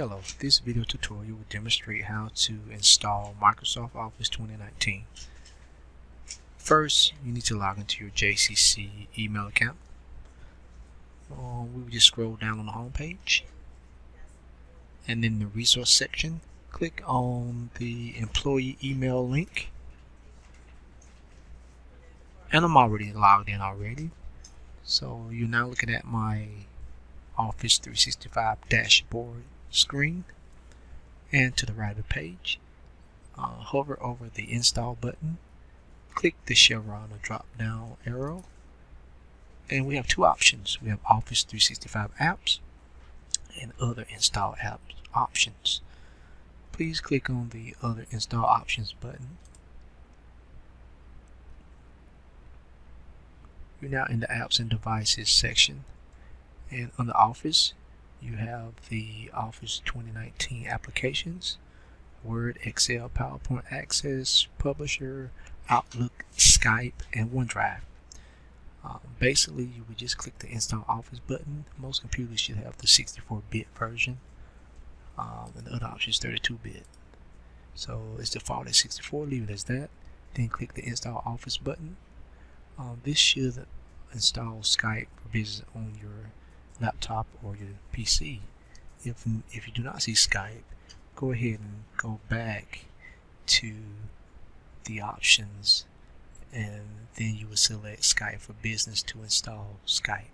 Hello, this video tutorial will demonstrate how to install Microsoft Office 2019. First, you need to log into your JCC email account. We will just scroll down on the home page, and in the resource section, click on the employee email link. And I'm already logged in already, so you're now looking at my Office 365 dashboard screen, and to the right of the page, hover over the install button, click the chevron or drop down arrow, and we have two options. We have Office 365 apps and other install apps options. Please click on the other install options button. You're now in the apps and devices section, and under Office you have the Office 2019 applications: Word, Excel, PowerPoint, Access, Publisher, Outlook, Skype, and OneDrive. Basically, you would just click the Install Office button. Most computers should have the 64-bit version, and the other option is 32-bit. So it's default at 64, leave it as that. Then click the Install Office button. This should install Skype for Business on your laptop or your PC. If you do not see Skype, go ahead and go back to the options, and then you will select Skype for Business to install Skype.